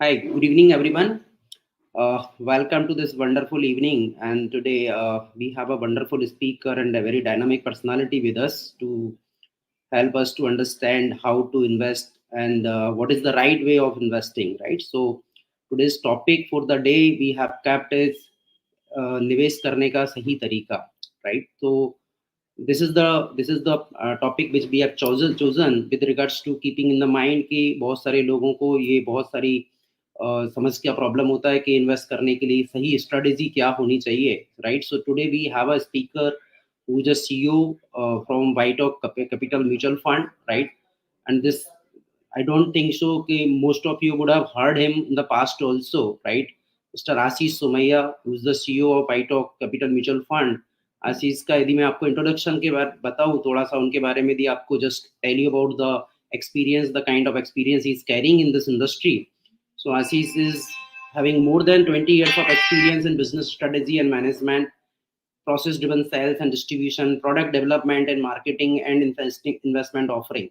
Hi, good evening, everyone. Welcome to this wonderful evening. And today we have a wonderful speaker and a very dynamic personality with us to help us to understand how to invest and what is the right way of investing, right? So today's topic for the day we have kept is निवेश करने का सही तरीका, right? So this is the topic which we have chosen with regards to keeping in the mind कि बहुत सारे लोगों को ये बहुत सारी समस्या प्रॉब्लम होता है कि इन्वेस्ट करने के लिए सही स्ट्रेटेजी क्या होनी चाहिए, right? So today we have a speaker who is a CEO from White Oak Capital Mutual Fund, right? And this, I don't think so. Okay, most of you would have heard him in the past also, right? Mr. Ashish Somaiya, who is the CEO of White Oak Capital Mutual Fund. आशीष का यदि मैं आपको introduction के बारे बताऊं थोड़ा सा उनके बारे में यदि आपको just tell you about the experience, the kind of experience he's carrying in this industry. So Ashish is having more than 20 years of experience in business strategy and management, process driven sales and distribution, product development and marketing, and investment offering.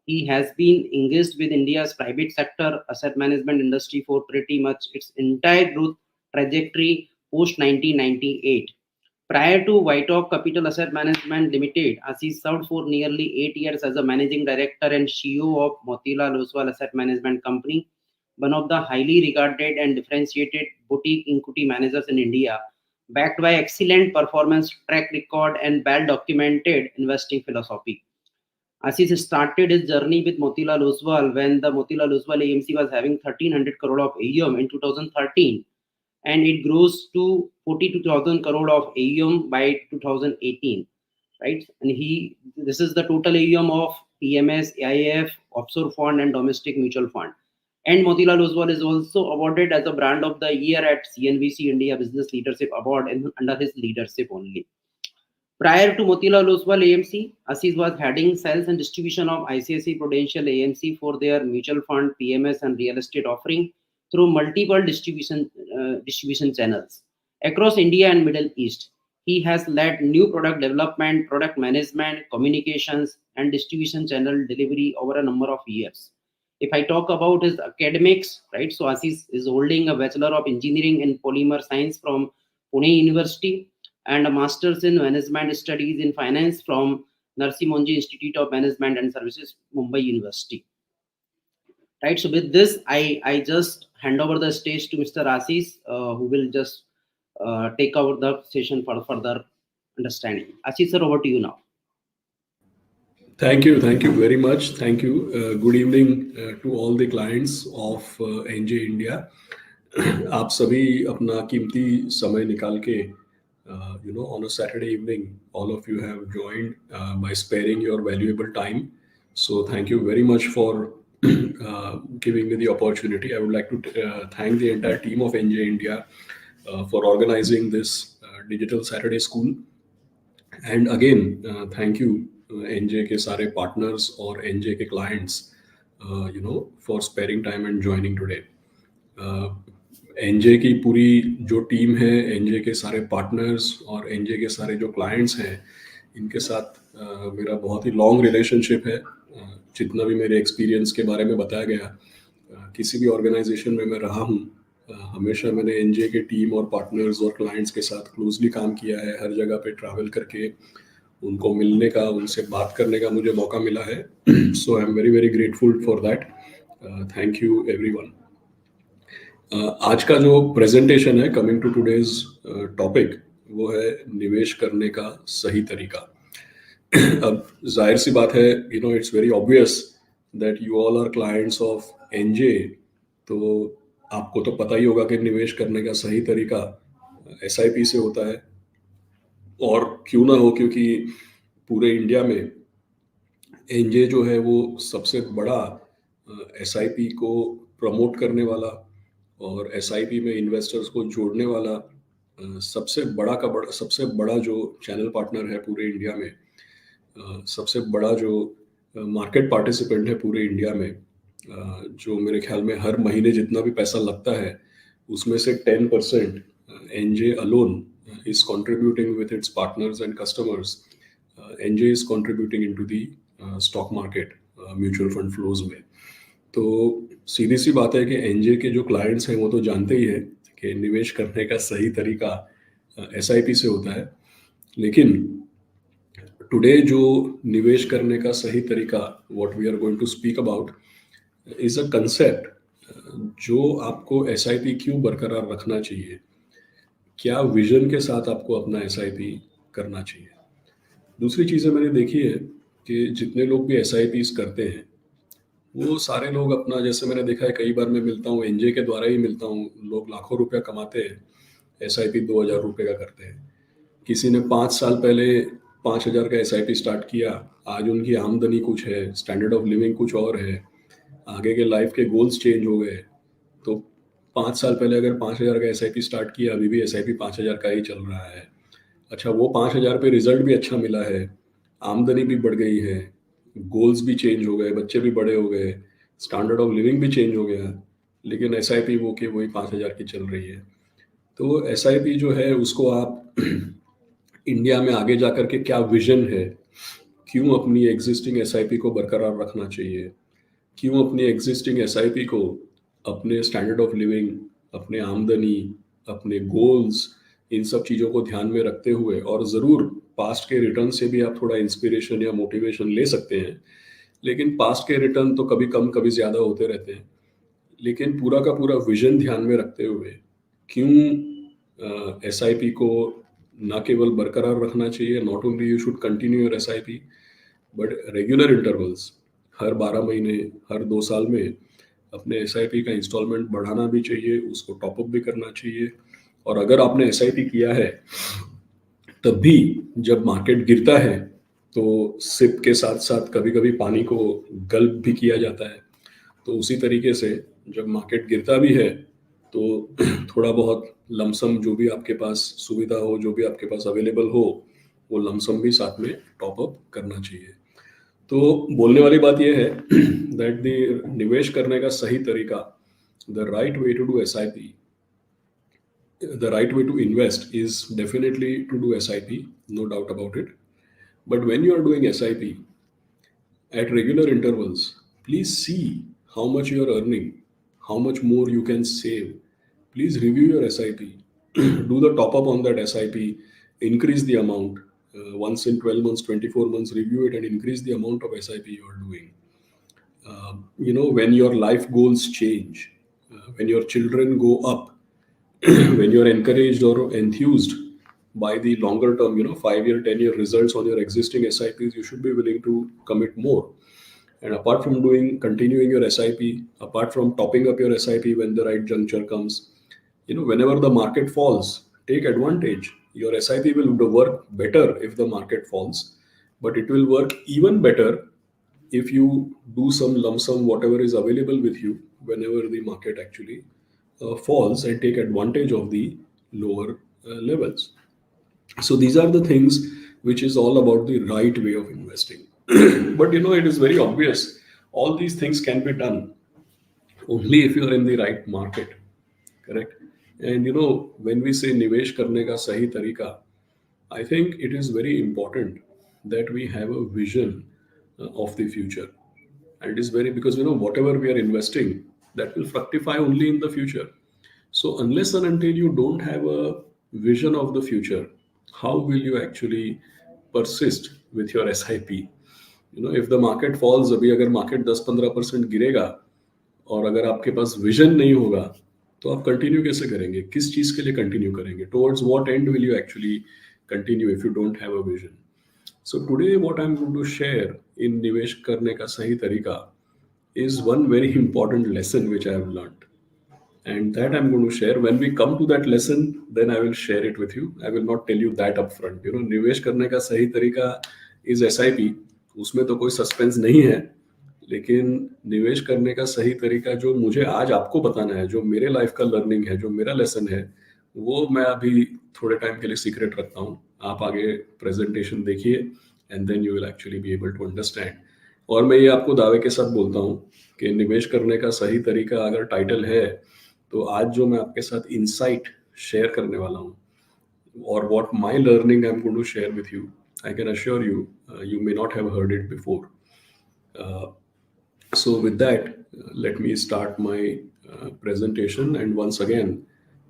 He has been engaged with India's private sector asset management industry for pretty much its entire growth trajectory post 1998. Prior to White Oak Capital Asset Management Limited, Ashish served for nearly 8 years as a managing director and CEO of Motilal Oswal Asset Management Company, one of the highly regarded and differentiated boutique equity managers in India, backed by excellent performance track record and well-documented investing philosophy. Ashish started his journey with Motilal Oswal when the Motilal Oswal AMC was having 1300 crore of AUM in 2013, and it grows to 42,000 crore of AUM by 2018, right? And this is the total AUM of PMS, AIF, offshore fund, and domestic mutual fund. And Motilal Oswal is also awarded as a brand of the year at CNBC India Business Leadership Award and under his leadership only. Prior to Motilal Oswal AMC, Ashish was heading sales and distribution of ICICI Prudential AMC for their mutual fund, PMS, and real estate offering through multiple distribution channels across India and Middle East. He has led new product development, product management, communications, and distribution channel delivery over a number of years. If I talk about his academics, right, so Ashish is holding a Bachelor of Engineering in Polymer Science from Pune University and a master's in management studies in finance from Narsi Monji Institute of Management and Services, Mumbai University. Right. So with this, I just hand over the stage to Mr. Ashish, who will just take over the session for further understanding. Ashish sir, over to you now. Thank you very much. Thank you. Good evening to all the clients of NJ India. आप सभी अपना कीमती समय निकाल के on a Saturday evening, all of you have joined by sparing your valuable time. So thank you very much for giving me the opportunity. I would like to thank the entire team of NJ India for organizing this digital Saturday school. And again, thank you NJ के सारे partners और NJ के clients, for sparing time and joining today. NJ की पूरी जो team है, NJ के सारे पार्टनर्स और एनजे के सारे जो क्लाइंट्स हैं, इनके साथ मेरा बहुत ही लॉन्ग रिलेशनशिप है. जितना भी मेरे एक्सपीरियंस के बारे में बताया गया, किसी भी ऑर्गेनाइजेशन में मैं रहा हूँ, हमेशा मैंने एनजे के टीम और पार्टनर्स और क्लाइंट्स के साथ क्लोजली काम किया है. हर जगह पे ट्रैवल करके उनको मिलने का, उनसे बात करने का मुझे मौका मिला है. So I am very very grateful for that. Thank you everyone. आज का जो प्रेजेंटेशन है, कमिंग टू टुडेज टॉपिक, वो है निवेश करने का सही तरीका. अब जाहिर सी बात है, it's very obvious that you all are clients of NJ. तो आपको तो पता ही होगा कि निवेश करने का सही तरीका एसआईपी से होता है. और क्यों ना हो, क्योंकि पूरे इंडिया में एनजे जो है वो सबसे बड़ा एसआईपी को प्रमोट करने वाला और एसआईपी में इन्वेस्टर्स को जोड़ने वाला सबसे बड़ा जो चैनल पार्टनर है पूरे इंडिया में, सबसे बड़ा जो मार्केट पार्टिसिपेंट है पूरे इंडिया में, जो मेरे ख्याल में हर महीने जितना भी पैसा लगता है उसमें से 10% NJ alone is contributing with its partners and customers. NJ is contributing into the stock market mutual fund flows में. तो सीधी सी बात है कि एनजे के जो क्लाइंट्स हैं वो तो जानते ही हैं कि निवेश करने का सही तरीका एसआईपी से होता है, लेकिन टुडे जो निवेश करने का सही तरीका what we are going to speak about is a concept जो आपको एसआईपी क्यों बरकरार रखना चाहिए, क्या विजन के साथ आपको अपना एसआईपी करना चाहिए। दूसरी चीज़ें मैंने देखी है कि जितने लोग भी एसआईपीज करते हैं वो सारे लोग अपना, जैसे मैंने देखा है कई बार मैं मिलता हूँ एनजे के द्वारा ही मिलता हूँ, लोग लाखों रुपया कमाते हैं, एसआईपी 2,000 रुपये का करते हैं। किसी ने 5 साल पहले 5,000 का एसआईपी स्टार्ट किया, आज उनकी आमदनी कुछ है, स्टैंडर्ड ऑफ लिविंग कुछ और है, आगे के लाइफ के गोल्स चेंज हो गए। तो 5 साल पहले अगर 5,000 का एसआईपी स्टार्ट किया, अभी भी एसआईपी 5,000 का ही चल रहा है। अच्छा, वो 5,000 पे रिजल्ट भी अच्छा मिला है, आमदनी भी बढ़ गई है, गोल्स भी चेंज हो गए, बच्चे भी बड़े हो गए, स्टैंडर्ड ऑफ लिविंग भी चेंज हो गया, लेकिन एसआईपी वो कि वही 5,000 की चल रही है। तो एसआईपी जो है उसको आप इंडिया में आगे जा कर के क्या विजन है, क्यों अपनी एग्जिस्टिंग एसआईपी को बरकरार रखना चाहिए, क्यों अपनी एग्जिस्टिंग एसआईपी को अपने स्टैंडर्ड ऑफ लिविंग, अपने आमदनी, अपने गोल्स, इन सब चीज़ों को ध्यान में रखते हुए, और ज़रूर पास्ट के रिटर्न से भी आप थोड़ा इंस्पिरेशन या मोटिवेशन ले सकते हैं, लेकिन पास्ट के रिटर्न तो कभी कम कभी ज़्यादा होते रहते हैं, लेकिन पूरा का पूरा विजन ध्यान में रखते हुए क्यों एसआईपी को ना केवल बरकरार रखना चाहिए, not only you should continue your SIP but regular intervals, हर 12 महीने, हर 2 साल में अपने एसआईपी का इंस्टॉलमेंट बढ़ाना भी चाहिए, उसको टॉपअप भी करना चाहिए। और अगर आपने एसआईपी किया है तब भी जब मार्केट गिरता है तो सिप के साथ साथ कभी कभी पानी को गल्प भी किया जाता है। तो उसी तरीके से जब मार्केट गिरता भी है तो थोड़ा बहुत लमसम जो भी आपके पास सुविधा हो, जो भी आपके पास अवेलेबल हो, वो लमसम भी साथ में टॉप अप करना चाहिए। तो बोलने वाली बात यह है दैट द निवेश करने का सही तरीका, the right way to do SIP, the right way to invest is definitely to do SIP, no doubt about it. But when you are doing SIP at regular intervals, please see how much you are earning, how much more you can save. Please review your SIP, do the top up on that SIP, increase the amount. Once in 12 months, 24 months, review it and increase the amount of SIP you are doing. When your life goals change, when your children go up, when you're encouraged or enthused by the longer term, 5-year, 10-year results on your existing SIPs, you should be willing to commit more. And apart from continuing your SIP, apart from topping up your SIP when the right juncture comes, whenever the market falls, take advantage. Your SIP will work better if the market falls, but it will work even better if you do some lump sum, whatever is available with you, whenever the market actually falls, and take advantage of the lower levels. So these are the things which is all about the right way of investing. But it is very obvious all these things can be done only if you are in the right market, correct? And when we say nivesh karne ka sahi tarika, I think it is very important that we have a vision of the future. And it is very, because whatever we are investing, that will fructify only in the future. So unless and until you don't have a vision of the future, how will you actually persist with your SIP? If the market falls, अभी अगर market 10-15% गिरेगा और अगर आपके पास vision नहीं होगा तो आप कंटिन्यू कैसे करेंगे, किस चीज के लिए कंटिन्यू करेंगे, towards what and will you actually continue if you don't have a vision. So today what I am going to share in निवेश करने का सही तरीका is one very important lesson which I have learned, and that I'm going to share. When we come to that lesson, then I will share it with you. I will not tell you that upfront. निवेश करने का सही तरीका is SIP, उसमें तो कोई suspense नहीं है, लेकिन निवेश करने का सही तरीका जो मुझे आज आपको बताना है, जो मेरे लाइफ का लर्निंग है, जो मेरा लेसन है, वो मैं अभी थोड़े टाइम के लिए सीक्रेट रखता हूँ। आप आगे प्रेजेंटेशन देखिए and then you will actually be able to understand. और मैं ये आपको दावे के साथ बोलता हूँ कि निवेश करने का सही तरीका अगर टाइटल है, तो आज जो मैं आपके साथ इंसाइट शेयर करने वाला हूँ, और what my learning I am going to share with you, I can assure you, you may not have heard it before. So with that, let me start my presentation. And once again,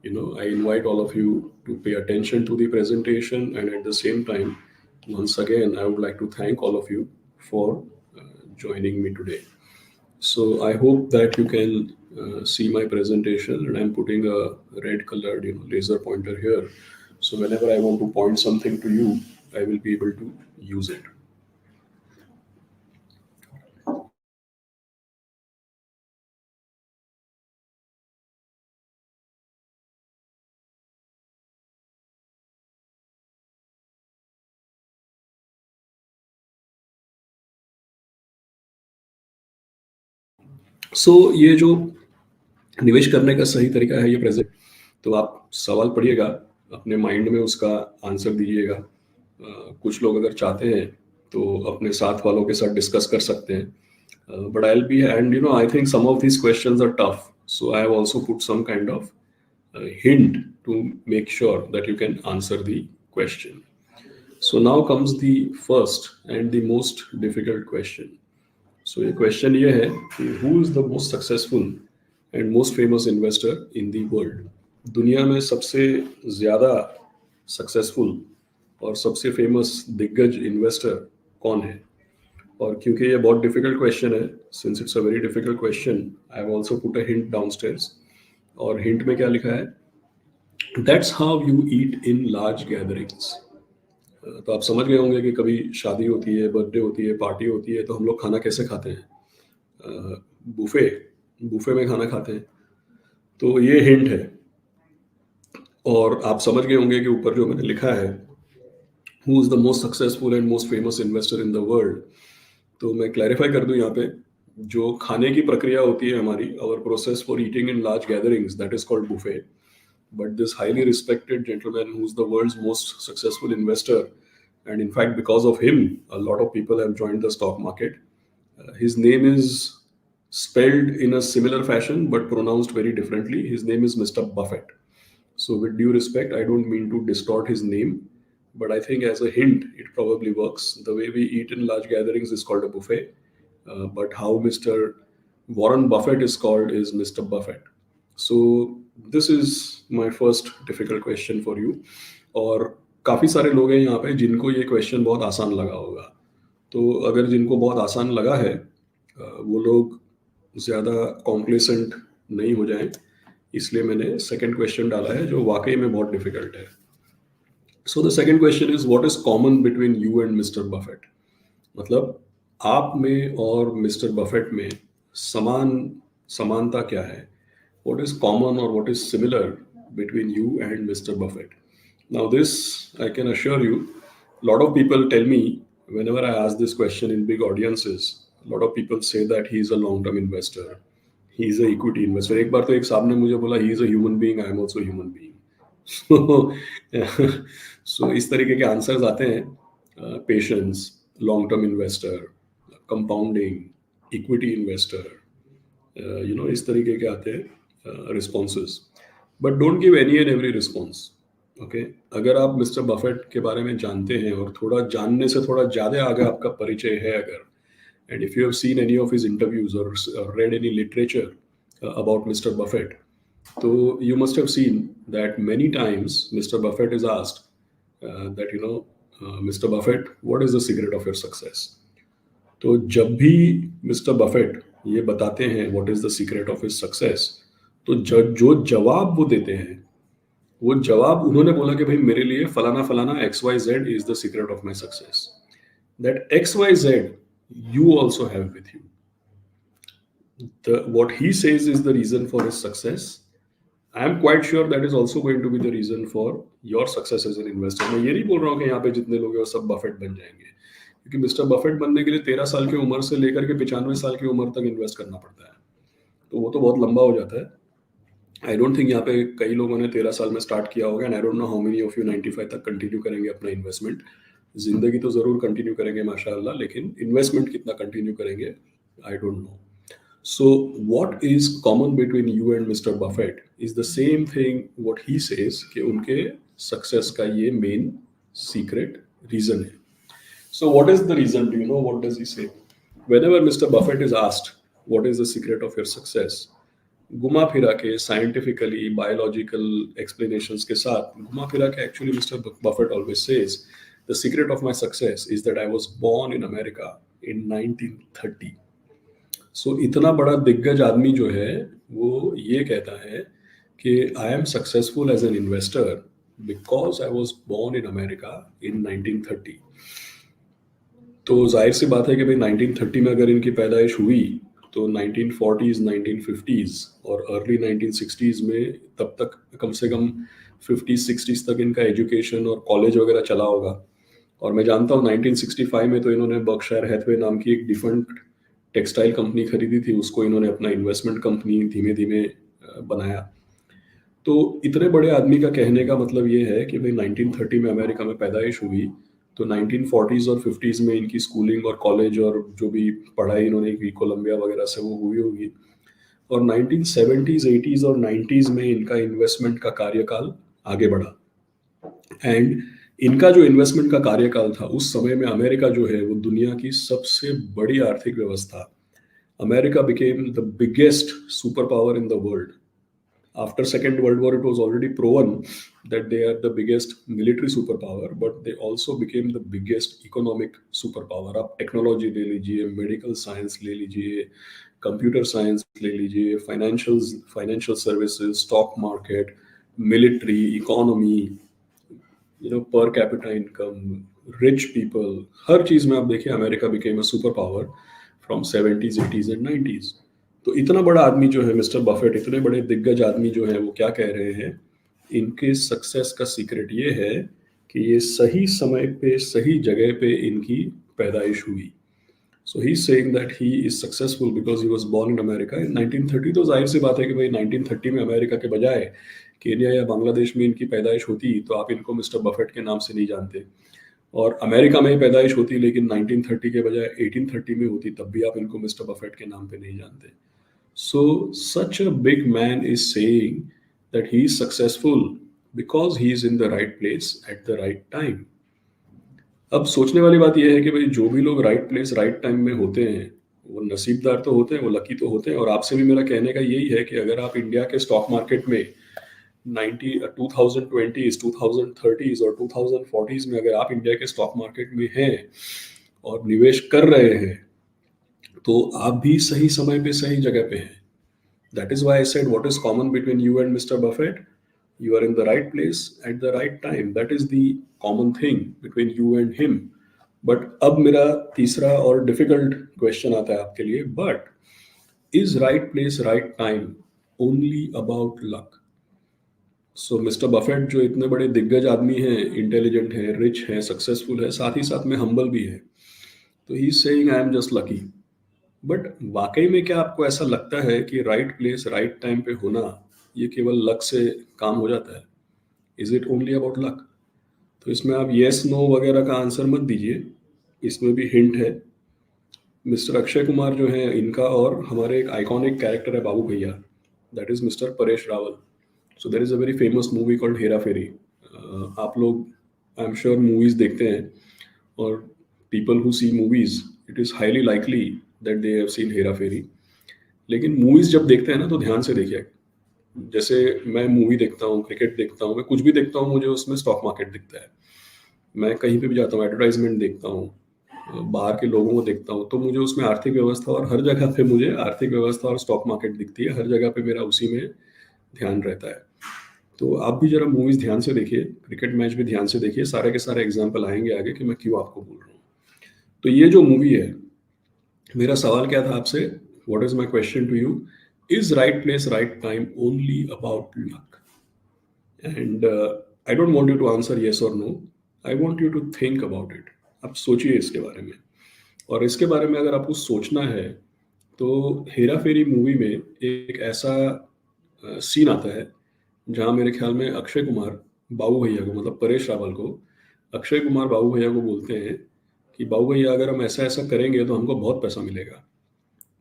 I invite all of you to pay attention to the presentation. And at the same time, once again, I would like to thank all of you for joining me today. So I hope that you can see my presentation, and I'm putting a red colored laser pointer here. So whenever I want to point something to you, I will be able to use it. सो ये जो निवेश करने का सही तरीका है ये present, तो आप सवाल पढ़िएगा, अपने माइंड में उसका आंसर दीजिएगा। कुछ लोग अगर चाहते हैं तो अपने साथ वालों के साथ डिस्कस कर सकते हैं, but I will be, and I think some of these questions are tough, so I have also put some kind of hint to make sure that you can answer the question. So now comes the first and the most difficult question. So ये question ये है कि who is the most successful and most famous investor in the world? दुनिया में सबसे ज़्यादा successful और सबसे फेमस दिग्गज इन्वेस्टर कौन है? और क्योंकि ये बहुत डिफिकल्ट क्वेश्चन है, since it's a very difficult question, I have also put a hint downstairs. और हिंट में क्या लिखा है? That's how you eat in large gatherings. तो आप समझ गए होंगे कि कभी शादी होती है, बर्थडे होती है, पार्टी होती है, तो हम लोग खाना कैसे खाते हैं? बुफे में खाना खाते हैं। तो ये हिंट है। और आप समझ गए होंगे कि ऊपर जो मैंने लिखा है, who is the most successful and most famous investor in the world, तो मैं क्लैरिफाई कर दूं यहाँ पे, जो खाने की प्रक्रिया होती है हमारी, our process for eating in large gatherings, that is called buffet. But this highly respected gentleman, who's the world's most successful investor, and in fact, because of him, a lot of people have joined the stock market. His name is spelled in a similar fashion, but pronounced very differently. His name is Mr. Buffett. So, with due respect, I don't mean to distort his name, but I think as a hint, it probably works. The way we eat in large gatherings is called a buffet, but how Mr. Warren Buffett is called is Mr. Buffett. So, this is my first difficult question for you. और काफ़ी सारे लोग हैं यहाँ पे जिनको ये question बहुत आसान लगा होगा, तो अगर जिनको बहुत आसान लगा है वो लोग ज़्यादा कॉम्प्लेसेंट नहीं हो जाएं, इसलिए मैंने सेकंड क्वेश्चन डाला है जो वाकई में बहुत डिफिकल्ट है। So the second question is, what is common between you and mister Buffett? मतलब आप में और मिस्टर बफेट में समानता क्या है? What is common or what is similar between you and Mr. Buffett? Now this, I can assure you, a lot of people tell me, whenever I ask this question in big audiences, a lot of people say that he is a long-term investor, he is a equity investor. एक बार तो एक साहब ने मुझे बोला, he is a human being, I am also a human being. So इस तरीके के आंसर्स आते हैं, patience, long term investor, compounding, equity investor, इस तरीके के आते हैं responses, but don't give any and every response. Okay, अगर आप मिस्टर बफेट के बारे में जानते हैं और थोड़ा जानने से थोड़ा ज़्यादा आगे आपका परिचय है अगर, and if you have seen any of his interviews or read any literature about Mr. Buffett, so you must have seen that many times Mr. Buffett is asked that Mr. Buffett, what is the secret of your success? तो जब भी mister Buffett ये बताते हैं what is the secret of his success, तो जो जवाब वो देते हैं, वो जवाब उन्होंने बोला कि भाई मेरे लिए फलाना फलाना XYZ is the secret of my success. That XYZ you also have with you. What he says is the reason for his success. I am quite sure that is also going to be the reason for your success as an investor. मैं ये नहीं बोल रहा हूँ कि यहाँ पे जितने लोग हैं वो सब बफेट बन जाएंगे, क्योंकि मिस्टर बफेट बनने के लिए 13 साल की उम्र से लेकर के 95 साल की उम्र तक इन्वेस्ट करना पड़ता है, तो वो तो बहुत लंबा हो जाता है। आई डोंट थिंक यहाँ पे कई लोगों ने 13 साल में स्टार्ट किया होगा, and I don't know how many of you 95 तक कंटिन्यू करेंगे अपना इन्वेस्टमेंट। जिंदगी तो ज़रूर कंटिन्यू करेंगे माशाल्लाह, लेकिन इन्वेस्टमेंट कितना कंटिन्यू करेंगे I don't know. So what is common between you and mister Buffett is the same thing what he says, कि उनके सक्सेस का ये मेन सीक्रेट रीजन है। So what is the reason? Do you know what does he say? Whenever Mr. Buffett is asked what is the secret of your success, घुमा फिरा के scientifically biological explanations के साथ घुमा फिरा के actually mister Buffett always says the secret of my success is that I was born in America in 1930। So इतना बड़ा दिग्गज आदमी जो है वो ये कहता है कि I am successful as an investor because I was born in America in 1930। तो जाहिर सी बात है कि भाई 1930 में अगर इनकी पैदाइश हुई तो 1940s 1950s और अर्ली 1960s में तब तक कम से कम 50s 60s तक इनका एजुकेशन और कॉलेज वगैरह चला होगा। और मैं जानता हूँ 1965 में तो इन्होंने बर्कशायर हैथवे नाम की एक डिफरेंट टेक्सटाइल कंपनी खरीदी थी, उसको इन्होंने अपना इन्वेस्टमेंट कंपनी धीमे धीमे बनाया। तो इतने बड़े आदमी का कहने का मतलब ये है कि भाई 1930 में अमेरिका में पैदाइश हुई तो 1940s और 50s में इनकी स्कूलिंग और कॉलेज और जो भी पढ़ाई इन्होंने की कोलंबिया वगैरह से वो हुई होगी, और 1970s 80s और 90s में इनका इन्वेस्टमेंट का कार्यकाल आगे बढ़ा। एंड इनका जो इन्वेस्टमेंट का कार्यकाल था उस समय में अमेरिका जो है वो दुनिया की सबसे बड़ी आर्थिक व्यवस्था, America became the biggest super power in the world. After Second World War, it was already proven that they are the biggest military superpower, but they also became the biggest economic superpower. आप technology ले लीजिए, medical science ले लीजिए, computer science ले लीजिए, financial services, stock market, military, economy, per capita income, rich people, हर चीज़ में आप देखिए America became a super power from 70s 80s and 90s। तो इतना बड़ा आदमी जो है मिस्टर बफेट, इतने बड़े दिग्गज आदमी जो है वो क्या कह रहे हैं, इनके सक्सेस का सीक्रेट ये है कि ये सही समय पे सही जगह पे इनकी पैदाइश हुई। So he saying that he is successful because he was born in America in 1930। तो जाहिर सी बात है कि भाई 1930 में अमेरिका के बजाय केन्या या बांग्लादेश में इनकी पैदाइश होती तो आप इनको मिस्टर बफेट के नाम से नहीं जानते, और अमेरिका में ही पैदाइश होती लेकिन 1930 के बजाय 1830 में होती तब भी आप इनको मिस्टर बफेट के नाम पे नहीं जानते। So, such a big man is saying that he is successful because he is in the right place at the right time. अब सोचने वाली बात यह है कि भाई जो भी लोग राइट प्लेस राइट टाइम में होते हैं वो नसीबदार तो होते हैं, वो लकी तो होते हैं। और आपसे भी मेरा कहने का यही है कि अगर आप इंडिया के स्टॉक मार्केट में 2020s 2030s और 2040s में अगर आप इंडिया के स्टॉक मार्केट में हैं और निवेश कर रहे हैं तो आप भी सही समय पे सही जगह पे हैं। That is why I said what is common between you and Mr. Buffett? You are in the right place at the right time. That is the common thing between you and him. But अब मेरा तीसरा और difficult question आता है आपके लिए. But is right place right time only about luck? So Mr. Buffett जो इतने बड़े दिग्गज आदमी हैं, इंटेलिजेंट हैं, रिच हैं, सक्सेसफुल है, साथ ही साथ में हम्बल भी है, तो he is saying I am just lucky. But वाकई में क्या आपको ऐसा लगता है कि राइट प्लेस राइट टाइम पे होना ये केवल लक से काम हो जाता है? Is it only about luck? तो इसमें आप येस नो वगैरह का आंसर मत दीजिए, इसमें भी हिंट है। मिस्टर अक्षय कुमार जो है इनका और हमारे एक आइकॉनिक कैरेक्टर है Babu Bhaiya, that is mister Paresh Rawal. So there is a very famous movie called Hera Pheri. आप लोग आई एम श्योर मूवीज देखते हैं, और people who see movies it is highly likely that they have seen Hera Pheri. लेकिन मूवीज जब देखते हैं ना तो ध्यान से देखिए। जैसे मैं मूवी देखता हूँ, क्रिकेट देखता हूँ, मैं कुछ भी देखता हूँ, मुझे उसमें स्टॉक मार्केट दिखता है। मैं कहीं पे भी जाता हूँ, एडवर्टाइजमेंट देखता हूँ, बाहर के लोगों को देखता हूँ, तो मुझे उसमें आर्थिक व्यवस्था और हर जगह पे मुझे आर्थिक व्यवस्था और स्टॉक मार्केट दिखती है। हर जगह पे मेरा उसी में ध्यान रहता है। तो आप भी जरा मूवीज ध्यान से देखिए, क्रिकेट मैच भी ध्यान से देखिए, सारे के सारे एग्जाम्पल आएंगे आगे कि मैं क्यों आपको बोल रहा हूँ। तो ये जो मूवी है, मेरा सवाल क्या था आपसे, what is my question to you, is right place right time only about luck? And I don't want you to answer yes और no, I want you to think about it. आप सोचिए इसके बारे में, और इसके बारे में अगर आपको सोचना है तो हेरा फेरी मूवी में एक ऐसा सीन आता है जहाँ मेरे ख्याल में अक्षय कुमार बाबू भैया को, मतलब परेश रावल को, अक्षय कुमार बाबू भैया को बोलते हैं कि बाबू भैया अगर हम ऐसा ऐसा करेंगे तो हमको बहुत पैसा मिलेगा।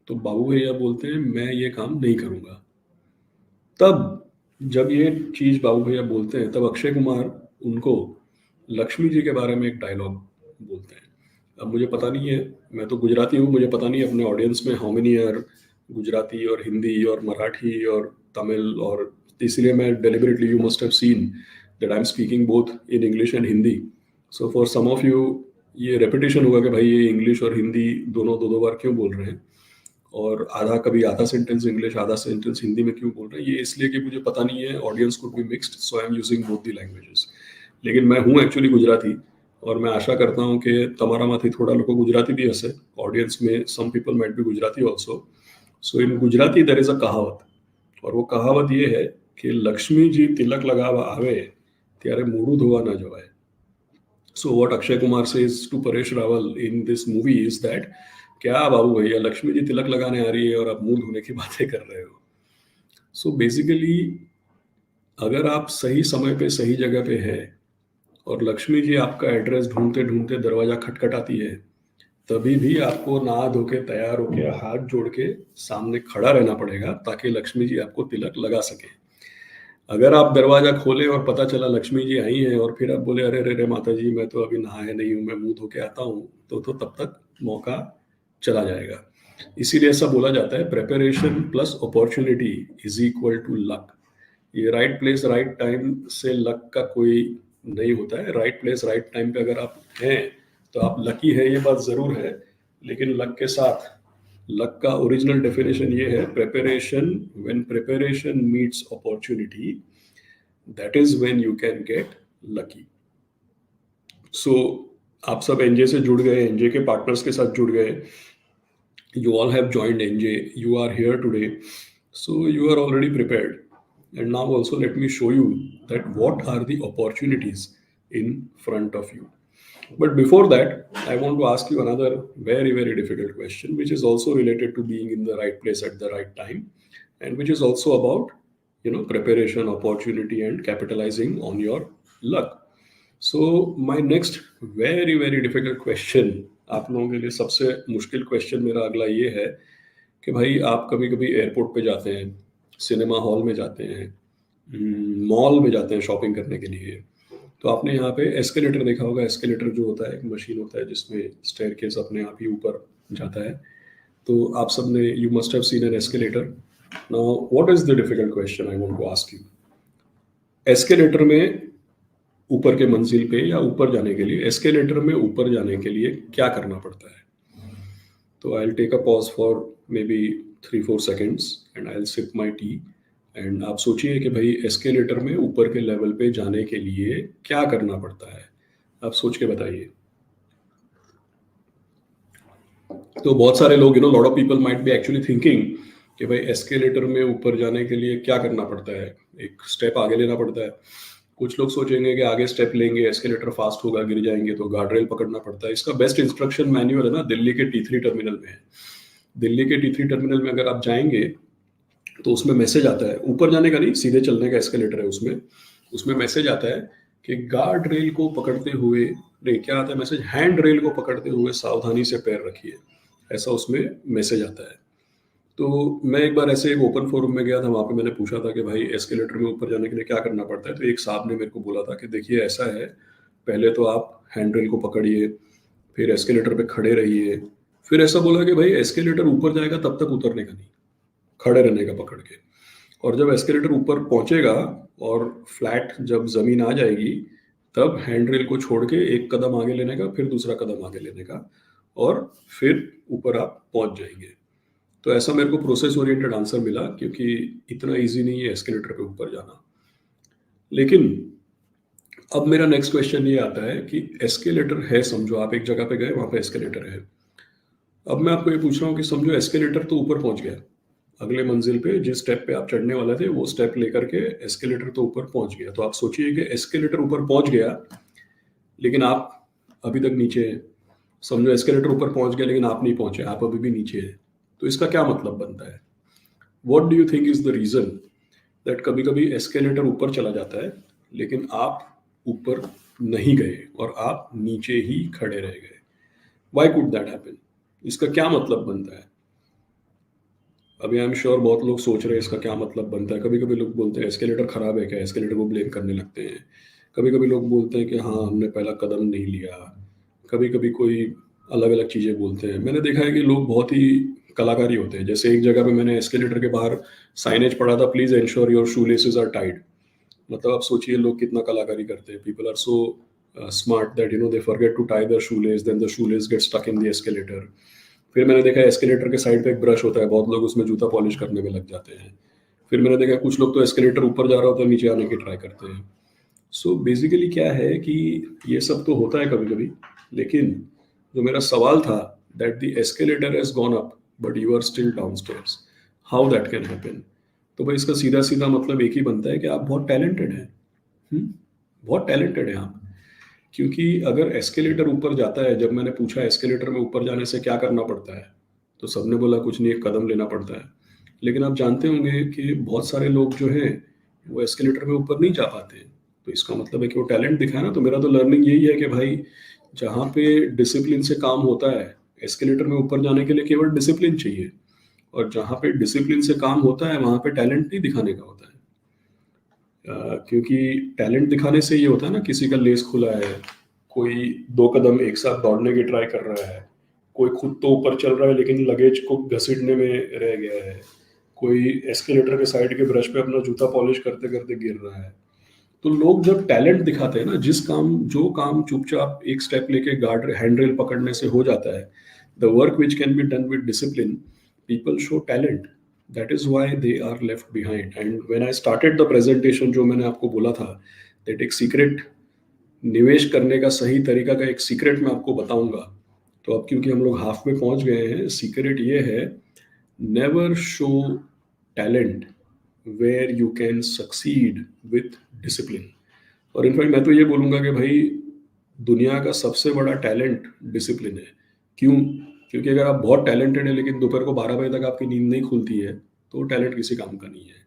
तो बाबू भैया बोलते हैं मैं ये काम नहीं करूँगा। तब जब ये चीज़ बाबू भैया बोलते हैं तब अक्षय कुमार उनको लक्ष्मी जी के बारे में एक डायलॉग बोलते हैं। अब मुझे पता नहीं है, मैं तो गुजराती हूँ, मुझे पता नहीं अपने ऑडियंस में हाउ मेनी आर गुजराती और हिंदी और मराठी और तमिल, और इसलिए मैं deliberately, you must have seen that I am speaking both in English and Hindi. So for some of you ये रेपिटेशन होगा कि भाई ये इंग्लिश और हिंदी दोनों दो दो बार क्यों बोल रहे हैं, और आधा कभी आधा सेंटेंस इंग्लिश आधा सेंटेंस हिंदी में क्यों बोल रहे हैं. ये इसलिए कि मुझे पता नहीं है, audience could be mixed, so I am using both the languages. लेकिन मैं हूँ एक्चुअली गुजराती, और मैं आशा करता हूँ कि તમારા માંથી થોડા લોકો ગુજરાતી બી હશે ऑडियंस में. Some people might be Gujarati also. So in Gujarati there is a कहावत, और वो कहावत ये है कि लक्ष्मी जी तिलक लगावा आवे ત્યારે મોઢું ધોવા ન જવાય. So what Akshay Kumar says to Paresh Rawal in this movie is that क्या बाबू भैया लक्ष्मी जी तिलक लगाने आ रही है और आप मुंह धोने की बातें कर रहे हो. सो बेसिकली अगर आप सही समय पे सही जगह पे है और लक्ष्मी जी आपका एड्रेस ढूंढते ढूंढते दरवाजा खटखटाती है, तभी भी आपको नहा धो के तैयार होके हाथ जोड़ के सामने खड़ा रहना पड़ेगा ताकि लक्ष्मी जी आपको तिलक लगा सके. अगर आप दरवाजा खोले और पता चला लक्ष्मी जी आई हैं और फिर आप बोले अरे रे रे माता जी मैं तो अभी नहाया नहीं हूँ, मैं मुंह धो के आता हूँ, तो तब तक मौका चला जाएगा. इसीलिए ऐसा बोला जाता है preparation plus opportunity is equal to luck. ये राइट प्लेस राइट टाइम से लक का कोई नहीं होता है. राइट प्लेस राइट टाइम पे अगर आप हैं तो आप लकी है, ये बात जरूर है. लेकिन लक के साथ लक का ओरिजिनल डेफिनेशन ये है preparation. When preparation meets opportunity, that is when you can get lucky. So आप सब एनजे से जुड़ गए, एनजे के पार्टनर्स के साथ जुड़ गए. You all have joined NJ, you are here today, so you are already prepared. And now also let me show you that what are the opportunities in front of you. But before that, I want to ask you another very, very difficult question, which is also related to being in the right place at the right time, and which is also about, preparation, opportunity, and capitalizing on your luck. So my next very, very difficult question, आप लोगों के लिए सबसे मुश्किल question मेरा अगला ये है कि भाई आप कभी कभी एयरपोर्ट पे जाते हैं, सिनेमा हॉल में जाते हैं, मॉल में जाते हैं शॉपिंग करने के लिए, तो आपने यहाँ पे एस्केलेटर देखा होगा. एस्केलेटर जो होता है एक मशीन होता है जिसमें स्टेयरकेस अपने आप ही ऊपर जाता है. तो आप सब ने you must have seen an escalator. Now what is the difficult question I want to ask you. Escalator में ऊपर के मंजिल पे या ऊपर जाने के लिए, एस्केलेटर में ऊपर जाने के लिए क्या करना पड़ता है. तो I will take a pause for maybe 3-4 seconds and I will sip my tea. एंड आप सोचिए कि भाई एस्केलेटर में ऊपर के लेवल पे जाने के लिए क्या करना पड़ता है. आप सोच के बताइए. तो बहुत सारे लोग, lot of people might B actually thinking कि भाई एस्केलेटर में ऊपर जाने के लिए क्या करना पड़ता है, एक स्टेप आगे लेना पड़ता है. कुछ लोग सोचेंगे कि आगे स्टेप लेंगे एस्केलेटर फास्ट होगा, गिर जाएंगे तो गार्ड रेल पकड़ना पड़ता है. इसका बेस्ट इंस्ट्रक्शन मैन्युअल है ना, दिल्ली के T3 टर्मिनल में है. दिल्ली के T3 टर्मिनल में अगर आप जाएंगे तो उसमें मैसेज आता है, ऊपर जाने का नहीं, सीधे चलने का एस्केलेटर है. उसमें मैसेज आता है कि गार्ड रेल को पकड़ते हुए, नहीं क्या आता है मैसेज, हैंड रेल को पकड़ते हुए सावधानी से पैर रखिए, ऐसा उसमें मैसेज आता है. तो मैं एक बार ऐसे एक ओपन फोरम में गया था, वहाँ पे मैंने पूछा था कि भाई एस्केलेटर में ऊपर जाने के लिए क्या करना पड़ता है. तो एक साहब ने मेरे को बोला था कि देखिए ऐसा है, पहले तो आप हैंड रेल को पकड़िए, फिर एस्केलेटर पे खड़े रहिए, फिर ऐसा बोला कि भाई एस्केलेटर ऊपर जाएगा तब तक उतरने का नहीं, खड़े रहने का पकड़ के. और जब एस्केलेटर ऊपर पहुंचेगा और फ्लैट जब जमीन आ जाएगी, तब हैंड रेल को छोड़ के एक कदम आगे लेने का, फिर दूसरा कदम आगे लेने का, और फिर ऊपर आप पहुंच जाएंगे. तो ऐसा मेरे को प्रोसेस ओरिएंटेड आंसर मिला, क्योंकि इतना इजी नहीं है एस्केलेटर पे ऊपर जाना. लेकिन अब मेरा नेक्स्ट क्वेश्चन ये आता है कि एस्केलेटर है, समझो आप एक जगह पे गए, वहां पे एस्केलेटर है. अब मैं आपको ये पूछ रहा हूँ कि समझो एस्केलेटर तो ऊपर पहुंच गया, अगले मंजिल पे जिस स्टेप पे आप चढ़ने वाले थे वो स्टेप लेकर के एस्केलेटर तो ऊपर पहुंच गया. तो आप सोचिए कि एस्केलेटर ऊपर पहुंच गया लेकिन आप अभी तक नीचे हैं. समझो एस्केलेटर ऊपर पहुंच गया लेकिन आप नहीं पहुंचे, आप अभी भी नीचे हैं. तो इसका क्या मतलब बनता है? What do you think is the reason that कभी कभी एस्केलेटर ऊपर चला जाता है लेकिन आप ऊपर नहीं गए और आप नीचे ही खड़े रह गए? Why could that happen? इसका क्या मतलब बनता है? अभी आई एम श्योर बहुत लोग सोच रहे हैं इसका क्या मतलब बनता है. कभी कभी लोग बोलते हैं एस्केलेटर खराब है क्या, एस्केलेटर को ब्लेम करने लगते हैं. कभी कभी लोग बोलते हैं कि हाँ हमने पहला कदम नहीं लिया. कभी कभी कोई अलग अलग चीज़ें बोलते हैं. मैंने देखा है कि लोग बहुत ही कलाकारी होते हैं। जैसे एक जगह पे मैंने एस्केलेटर के बाहर साइनेज पढ़ा था, please ensure your shoe laces are tied. मतलब आप सोचिए लोग कितना कलाकारी करते हैं। People are so smart that they forget to tie their shoe lace, then the shoe lace get stuck in the escalator. फिर मैंने देखा एस्केलेटर के साइड पे एक ब्रश होता है, बहुत लोग उसमें जूता पॉलिश करने में लग जाते हैं। फिर मैंने देखा कुछ लोग तो एस्केलेटर ऊपर जा रहा होता है, नीचे आने की ट्राई करते हैं। सो बेसिकली क्या है कि ये सब तो होता है कभी कभी, लेकिन जो मेरा सवाल था, that the escalator has gone up but you are still downstairs, how that can happen. तो भाई इसका सीधा सीधा मतलब एक ही बनता है कि आप बहुत टैलेंटेड हैं। बहुत टैलेंटेड हैं आप। क्योंकि अगर एस्केलेटर ऊपर जाता है, जब मैंने पूछा एस्केलेटर में ऊपर जाने से क्या करना पड़ता है, तो सबने बोला कुछ नहीं, एक कदम लेना पड़ता है। लेकिन आप जानते होंगे कि बहुत सारे लोग जो हैं वो एस्केलेटर में ऊपर नहीं जा पाते। तो इसका मतलब है कि वो टैलेंट दिखाए ना। तो मेरा तो लर्निंग यही है कि भाई जहाँ पे डिसिप्लिन से काम होता है, एस्केलेटर में ऊपर जाने के लिए केवल डिसिप्लिन चाहिए। और जहाँ पे डिसिप्लिन से काम होता है वहाँ पे टैलेंट नहीं दिखाने का होता है। क्योंकि टैलेंट दिखाने से ये होता है ना, किसी का लेस खुला है, कोई 2 कदम एक साथ दौड़ने की ट्राई कर रहा है, कोई खुद तो ऊपर चल रहा है लेकिन लगेज को घसीटने में रह गया है, कोई एस्केलेटर के साइड के ब्रश पे अपना जूता पॉलिश करते करते गिर रहा है। तो लोग जब टैलेंट दिखाते हैं ना, जो काम चुपचाप एक स्टेप लेके गार्ड हैंड रेल पकड़ने से हो जाता है, the work which can be done with discipline, people show talent. That is why they are left behind. And when I started the presentation, जो मैंने आपको बोला था दैट एक सीक्रेट, निवेश करने का सही तरीका का एक सीक्रेट मैं आपको बताऊंगा। तो अब क्योंकि हम लोग हाफ में पहुंच गए हैं, सीक्रेट ये है, never show talent where you can succeed with discipline. और इनफैक्ट मैं तो ये बोलूंगा कि भाई दुनिया का सबसे बड़ा टैलेंट डिसिप्लिन है। क्यों? क्योंकि अगर आप बहुत टैलेंटेड है लेकिन दोपहर को 12 बजे तक आपकी नींद नहीं खुलती है, तो टैलेंट किसी काम का नहीं है।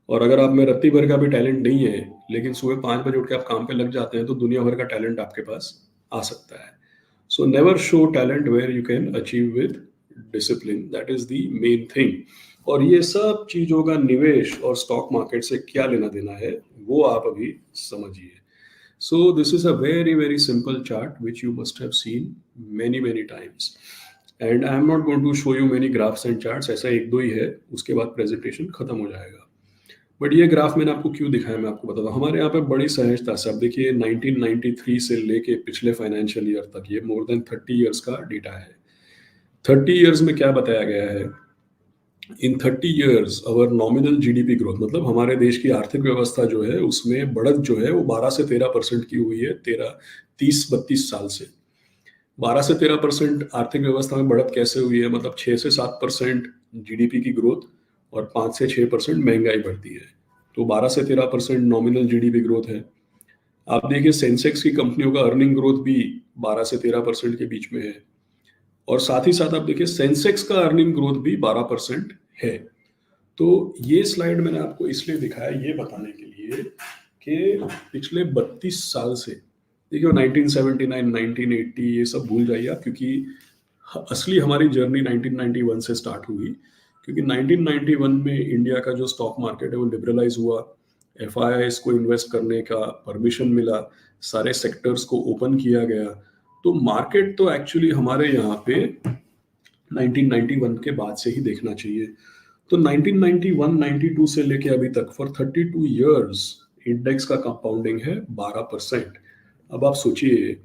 और अगर आप में रत्ती भर का भी टैलेंट नहीं है लेकिन सुबह 5 बजे उठ के आप काम पे लग जाते हैं, तो दुनिया भर का टैलेंट आपके पास आ सकता है। So never show talent where you can achieve with discipline, that is the main thing. और ये सब चीजों का निवेश और स्टॉक मार्केट से क्या लेना देना है, वो आप अभी समझिए। So this is a very, very simple chart which you must have seen many, many times. And I am not going to show you many graphs and charts, ऐसा एक दो ही है, उसके बाद प्रेजेंटेशन खत्म हो जाएगा। बट ये ग्राफ मैंने आपको क्यों दिखाया, मैं आपको बताता हूँ। हमारे यहाँ पे बड़ी सहजता से, अब देखिए 1993 से लेके पिछले फाइनेंशियल ईयर तक, ये मोर देन 30 ईयर्स का डेटा है। 30 ईयर्स में क्या बताया गया है, इन 30 years अवर नॉमिनल जीडीपी ग्रोथ, मतलब हमारे देश की आर्थिक व्यवस्था जो है उसमें बढ़त जो है वो 12 से 13% की हुई है 30-32 साल से। 12 से 13% आर्थिक व्यवस्था में बढ़त कैसे हुई है, मतलब 6 से 7% जीडीपी की ग्रोथ और 5 से 6% महंगाई बढ़ती है। तो 12 से 13% नॉमिनल जीडीपी ग्रोथ है। आप देखिए सेंसेक्स की कंपनियों का अर्निंग ग्रोथ भी 12 से 13% के बीच में है। और साथ ही साथ आप देखिए सेंसेक्स का अर्निंग ग्रोथ भी 12% है। तो ये स्लाइड मैंने आपको इसलिए दिखाया, ये बताने के लिए कि पिछले 32 साल से, देखिए 1979, 1980 ये सब भूल जाइए आप, क्योंकि असली हमारी जर्नी 1991 से स्टार्ट हुई। क्योंकि 1991 में इंडिया का जो स्टॉक मार्केट है वो लिबरलाइज हुआ, एफआईआईएस को इन्वेस्ट करने का परमिशन मिला, सारे सेक्टर्स को ओपन किया गया। तो मार्केट तो एक्चुअली हमारे यहाँ पे 1991 के बाद से ही देखना चाहिए। तो 1991-92 से लेके अभी तक फॉर 32 इयर्स इंडेक्स का कंपाउंडिंग है 12%। अब आप सोचिए,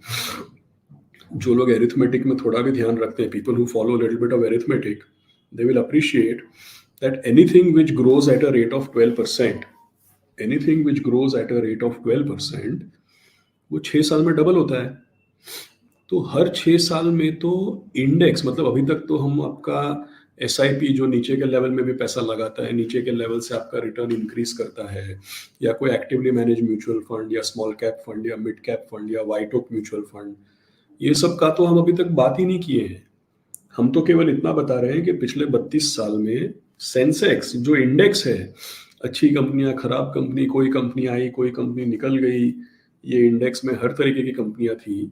जो लोग एरिथमेटिक में थोड़ा भी ध्यान रखते हैं, people who follow little bit of arithmetic, they will appreciate that anything which grows at a rate of 12%, anything which grows at a rate of 12%, वो 6 साल में डबल होता है। तो हर 6 साल में तो इंडेक्स, मतलब अभी तक तो हम आपका एसआईपी जो नीचे के लेवल में भी पैसा लगाता है, नीचे के लेवल से आपका रिटर्न इंक्रीज करता है, या कोई एक्टिवली मैनेज म्यूचुअल फंड या स्मॉल कैप फंड या मिड कैप फंड या वाइट ओक म्यूचुअल फंड, ये सब का तो हम अभी तक बात ही नहीं किए हैं। हम तो केवल इतना बता रहे हैं कि पिछले 32 साल में सेंसेक्स जो इंडेक्स है, अच्छी कंपनियां, खराब कंपनी, कोई कंपनी आई, कोई कंपनी निकल गई, ये इंडेक्स में हर तरीके की कंपनियां थी।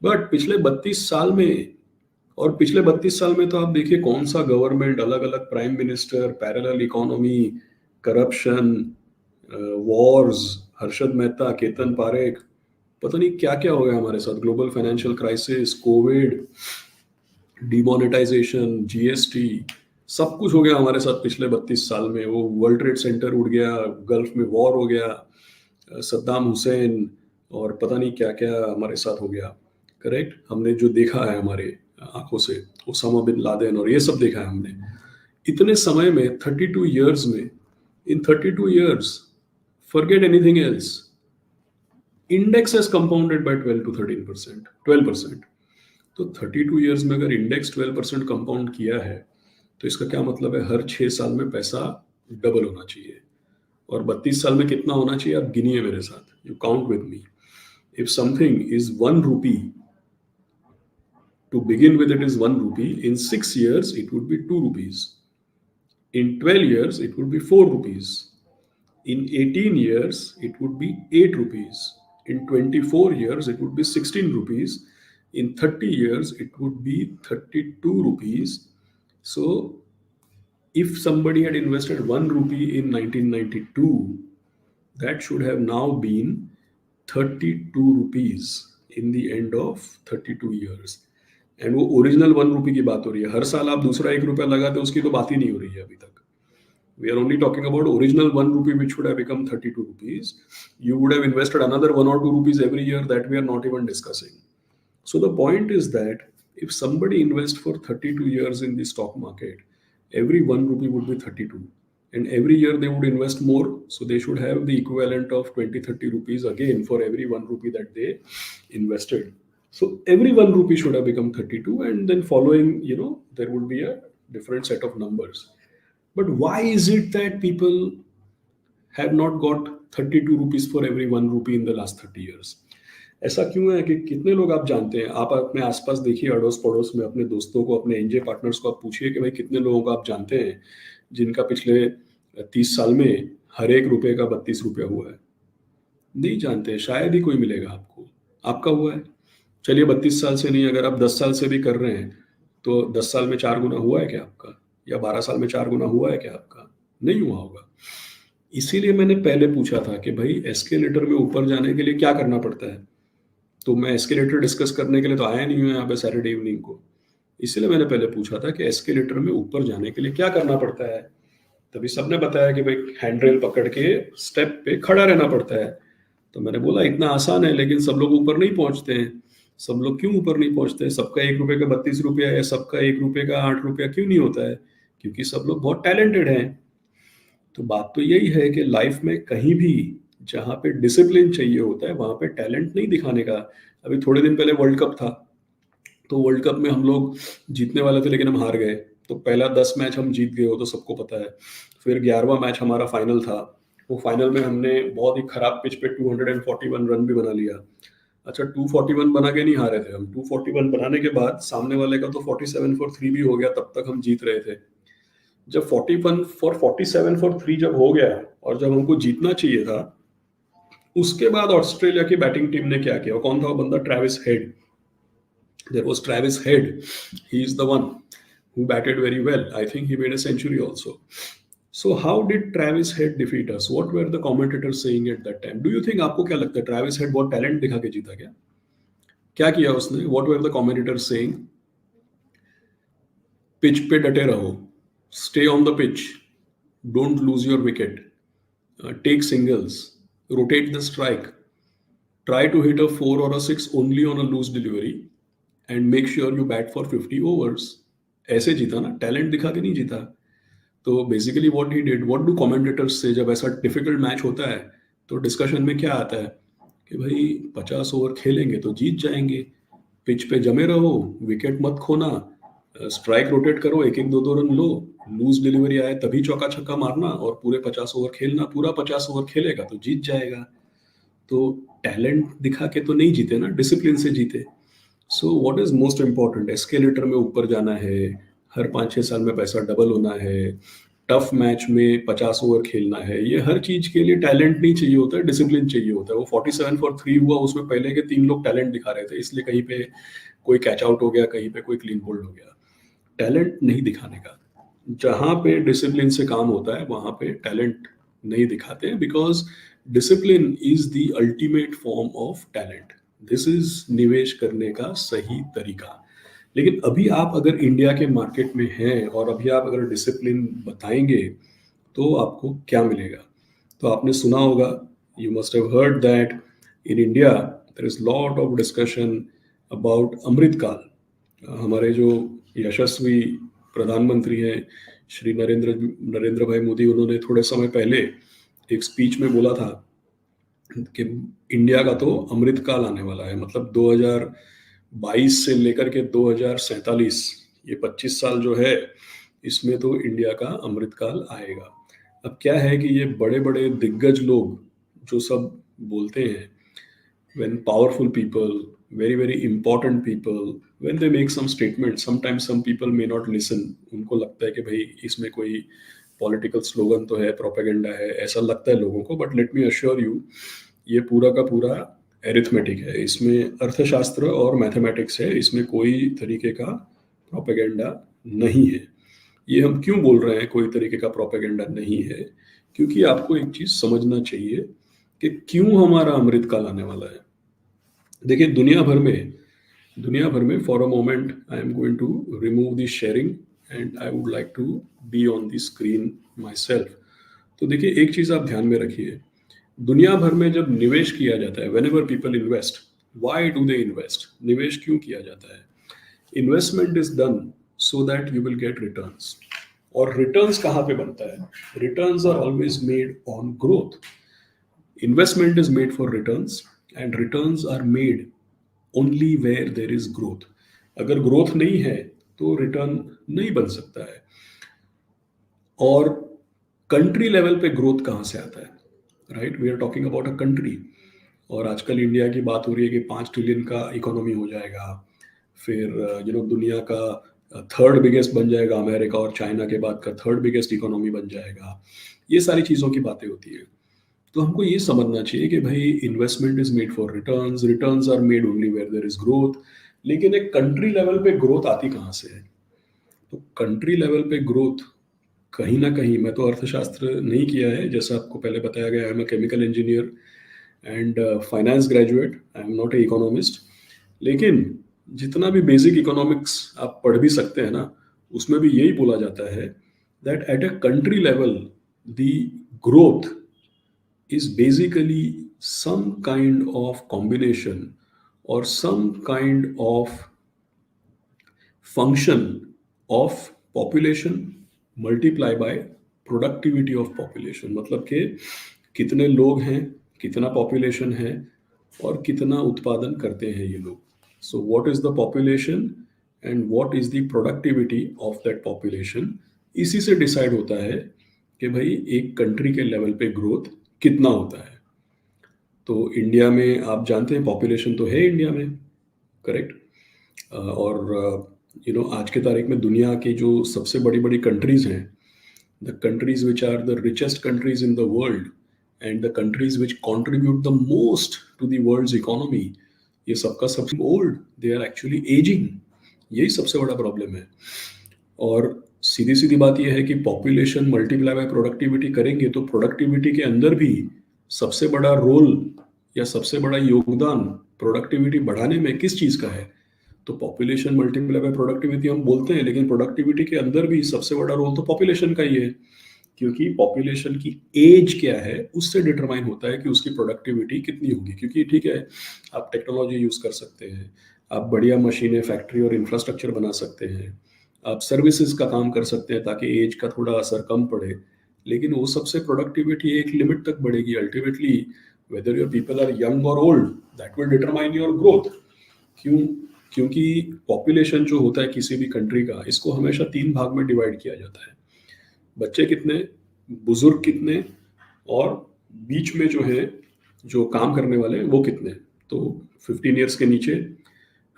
बट पिछले 32 साल में, और पिछले 32 साल में तो आप देखिए कौन सा गवर्नमेंट, अलग अलग prime minister, parallel economy, corruption, Wars, Harshad Mehta, Ketan Parekh, पता नहीं क्या क्या हो गया हमारे साथ, global financial crisis, Covid, demonetisation, GST, सब कुछ हो गया हमारे साथ पिछले 32 साल में। वो वर्ल्ड ट्रेड सेंटर उड़ गया, गल्फ में वॉर हो गया, सद्दाम हुसैन और पता नहीं क्या क्या हमारे साथ हो गया। करेक्ट, हमने जो देखा है हमारे आंखों से, ओसामा बिन लादेन और ये सब देखा है हमने इतने समय में, 32 ईयर्स में। In 32 years, forget anything else, index has compounded by 12 to 13%, 12%। तो 32 ईयर्स में अगर इंडेक्स 12% कंपाउंड किया है, तो इसका क्या मतलब है, हर 6 साल में पैसा डबल होना चाहिए। और 32 साल में कितना होना चाहिए, आप गिनिए मेरे साथ, you count with me. If something is 1 rupee, to begin with it is 1 rupee, in 6 years it would be 2 rupees, in 12 years it would be 4 rupees, in 18 years it would be 8 rupees, in 24 years it would be 16 rupees, in 30 years it would be 32 rupees. So if somebody had invested 1 rupee in 1992, that should have now been 32 rupees in the end of 32 years. And वो original 1 rupee की बात हो रही है। हर साल आप दूसरा 1 रुपया लगाते, उसकी तो बात ही नहीं हो रही है अभी तक। We are only talking about original 1 rupee which would have become 32 rupees. You would have invested another 1 or 2 rupees every year that we are not even discussing. So the point is that if somebody invests for 32 years in the stock market, every 1 rupee would be 32. And every year they would invest more. So they should have the equivalent of 20, 30 rupees again for every 1 rupee that they invested. So every 1 rupee should have become 32, and then following, there would be a different set of numbers. But why is it that people have not got 32 rupees for every 1 rupee in the last 30 years? ऐसा क्यों है कि कितने लोग आप जानते हैं, आप अपने आसपास देखिए, अड़ोस पड़ोस में अपने दोस्तों को, अपने एनजे पार्टनर्स को आप पूछिए कि भाई कितने लोगों को आप जानते हैं जिनका पिछले 30 साल में हर एक रुपए का 32 रुपया हुआ है। नहीं जानते, शायद ही कोई मिलेगा आपको। आपका हुआ है? चलिए 32 साल से नहीं, अगर आप 10 साल से भी कर रहे हैं तो 10 साल में 4 गुना हुआ है क्या आपका, या 12 साल में 4 गुना हुआ है क्या आपका? नहीं हुआ होगा। इसीलिए मैंने पहले पूछा था कि भाई एस्केलेटर में ऊपर जाने के लिए क्या करना पड़ता है। तो मैं एस्केलेटर डिस्कस करने के लिए तो आया नहीं हूँ यहाँ पे सैटरडे इवनिंग को, इसलिए मैंने पहले पूछा था कि एस्केलेटर में ऊपर जाने के लिए क्या करना पड़ता है। तभी सबने बताया कि भाई हैंड रेल पकड़ के स्टेप पे खड़ा रहना पड़ता है। तो मैंने बोला इतना आसान है, लेकिन सब लोग ऊपर नहीं पहुंचते हैं। सब लोग क्यों ऊपर नहीं पहुंचते? सबका 1 रुपए का 32 रुपया या सबका 1 रुपए का 8 रुपया क्यों नहीं होता है? क्योंकि सब लोग बहुत टैलेंटेड हैं। तो बात तो यही है कि लाइफ में कहीं भी जहाँ पे डिसिप्लिन चाहिए होता है, वहां पे टैलेंट नहीं दिखाने का। अभी थोड़े दिन पहले वर्ल्ड कप था, तो वर्ल्ड कप में हम लोग जीतने वाले थे लेकिन हम हार गए। तो पहला 10 मैच हम जीत गए, वो तो सबको पता है। फिर 11वां मैच हमारा फाइनल था। वो फाइनल में हमने बहुत ही खराब पिच पे 241 रन भी बना लिया। अच्छा, 241 बना के नहीं हारे थे हम। 241 बनाने के बाद सामने वाले का तो 47 for 3 भी हो गया, तब तक हम जीत रहे थे। जब 41 for 47 for 3 जब हो गया और जब हमको जीतना चाहिए था, उसके बाद ऑस्ट्रेलिया की बैटिंग टीम ने क्या किया? कौन था वो बंदा? Travis head. There was Travis Head. He is the one who batted very well. I think he made a century also. So how did Travis Head defeat us? What were the commentators saying at that time? Do you think, आपको क्या लगता है, Travis Head बहुत talent दिखा के जीता क्या? क्या किया उसने? What were the commentators saying? Pitch पे डटे रहो, stay on the pitch, don't lose your wicket, take singles, rotate the strike, try to hit a 4 or a 6 only on a loose delivery, and make sure you bat for 50 overs. ऐसे जीता ना, talent दिखा के नहीं जीता। तो basically what he did, what do commentators से जब ऐसा डिफिकल्ट मैच होता है तो डिस्कशन में क्या आता है कि भाई 50 ओवर खेलेंगे तो जीत जाएंगे, पिच पे जमे रहो, विकेट मत खोना, स्ट्राइक रोटेट करो, 1-1, 2-2 रन लो, लूज डिलीवरी आए तभी चौका छक्का मारना और पूरे 50 ओवर खेलना। पूरा 50 ओवर खेलेगा तो जीत जाएगा। तो टैलेंट दिखा के तो नहीं जीते ना, डिसिप्लिन से जीते। सो what is most important? Escalator में ऊपर जाना है, हर 5-6 साल में पैसा डबल होना है, टफ मैच में 50 ओवर खेलना है। ये हर चीज के लिए टैलेंट नहीं चाहिए होता है, डिसिप्लिन चाहिए होता है। वो 47 for 3 हुआ, उसमें पहले के 3 लोग टैलेंट दिखा रहे थे, इसलिए कहीं पे कोई कैच आउट हो गया, कहीं पे कोई क्लीन बोल्ड हो गया। टैलेंट नहीं दिखाने का। जहां पे डिसिप्लिन से काम होता है वहां पे टैलेंट नहीं दिखाते हैं, because discipline is the ultimate form of talent. This is निवेश करने का सही तरीका। लेकिन अभी आप अगर इंडिया के मार्केट में हैं और अभी आप अगर डिसिप्लिन बताएंगे तो आपको क्या मिलेगा? तो आपने सुना होगा, you must have heard that in India there is lot of discussion about Amrit Kaal. हमारे जो यशस्वी प्रधानमंत्री हैं श्री नरेंद्र भाई मोदी, उन्होंने थोड़े समय पहले एक स्पीच में बोला था कि इंडिया का तो अमृतकाल आने वाला है, मतलब 2022 से लेकर के 2047, ये 25 साल जो है, इसमें तो इंडिया का अमृतकाल आएगा। अब क्या है कि ये बड़े बड़े दिग्गज लोग जो सब बोलते हैं, when powerful people, very very important people, when they make some statement, sometimes some people may not listen, उनको लगता है कि भाई इसमें कोई पॉलिटिकल स्लोगन तो है, प्रोपेगेंडा है, ऐसा लगता है लोगों को। But let me assure you, ये पूरा का पूरा एरिथमेटिक है, इसमें अर्थशास्त्र और मैथमेटिक्स है, इसमें कोई तरीके का प्रोपेगेंडा नहीं है। ये हम क्यों बोल रहे हैं कोई तरीके का प्रोपेगेंडा नहीं है? क्योंकि आपको एक चीज समझना चाहिए कि क्यों हमारा अमृतकाल आने वाला है। देखिए, दुनिया भर में for a moment I am going to remove the sharing and I would like to be on the screen myself. तो देखिए, एक चीज आप ध्यान में रखिए, दुनिया भर में जब निवेश किया जाता है, whenever people invest, why do they invest? निवेश क्यों किया जाता है? Investment is done so that you will get returns. और रिटर्न्स कहाँ पे बनता है? Returns are always made on growth. Investment is made for returns and returns are made only where there is growth. अगर ग्रोथ नहीं है तो return नहीं बन सकता है। और कंट्री लेवल पे ग्रोथ कहाँ से आता है? Right, we are talking about a country. और आजकल इंडिया की बात हो रही है कि 5 ट्रिलियन का इकोनॉमी हो जाएगा, फिर दुनिया का थर्ड बिगेस्ट बन जाएगा, अमेरिका और चाइना के बाद का थर्ड बिगेस्ट इकोनॉमी बन जाएगा। ये सारी चीज़ों की बातें होती है। तो हमको ये समझना चाहिए कि भाई, investment is made for returns, returns are made only where there is growth. लेकिन एक कंट्री लेवल पे ग्रोथ आती कहाँ से है? तो कंट्री लेवल पे ग्रोथ कहीं ना कहीं, मैं तो अर्थशास्त्र नहीं किया है, जैसा आपको पहले बताया गया, I am a chemical engineer and finance graduate, I am not a economist. लेकिन जितना भी बेसिक इकोनॉमिक्स आप पढ़ भी सकते हैं ना, उसमें भी यही बोला जाता है that at a country level the growth is basically some kind of combination or some kind of function of population multiply by productivity of population। मतलब कि कितने लोग हैं, कितना पॉपुलेशन है और कितना उत्पादन करते हैं ये लोग। सो what is the population and what is the productivity of that population, इसी से डिसाइड होता है कि भाई एक कंट्री के लेवल पे ग्रोथ कितना होता है। तो इंडिया में आप जानते हैं पॉपुलेशन तो है इंडिया में, करेक्ट। और आज के तारीख में दुनिया की जो सबसे बड़ी बड़ी कंट्रीज हैं, the countries which are the richest countries in the world and the countries which contribute the most to the world's economy, ये सबका सबसे old, they are actually ageing. यही सबसे बड़ा प्रॉब्लम है। और सीधी सीधी बात यह है कि पॉपुलेशन मल्टीप्लाई बाय प्रोडक्टिविटी करेंगे तो प्रोडक्टिविटी के अंदर भी सबसे बड़ा रोल या सबसे बड़ा योगदान प्रोडक्टिविटी बढ़ाने में किस चीज़ का है? तो पॉपुलेशन मल्टीप्लाई बाय प्रोडक्टिविटी हम बोलते हैं, लेकिन प्रोडक्टिविटी के अंदर भी सबसे बड़ा रोल तो पॉपुलेशन का ही है, क्योंकि पॉपुलेशन की एज क्या है उससे डिटरमाइन होता है कि उसकी प्रोडक्टिविटी कितनी होगी। क्योंकि ठीक है, आप टेक्नोलॉजी यूज़ कर सकते हैं, आप बढ़िया मशीनें, फैक्ट्री और इंफ्रास्ट्रक्चर बना सकते हैं, आप सर्विसेज का काम कर सकते हैं ताकि एज का थोड़ा असर कम पड़े, लेकिन वो सबसे प्रोडक्टिविटी एक लिमिट तक बढ़ेगी। Ultimately whether your people are young और old, that will determine your growth. क्यों? क्योंकि पॉपुलेशन जो होता है किसी भी कंट्री का, इसको हमेशा 3 भाग में डिवाइड किया जाता है। बच्चे कितने, बुजुर्ग कितने, और बीच में जो है जो काम करने वाले वो कितने। तो 15 ईयर्स के नीचे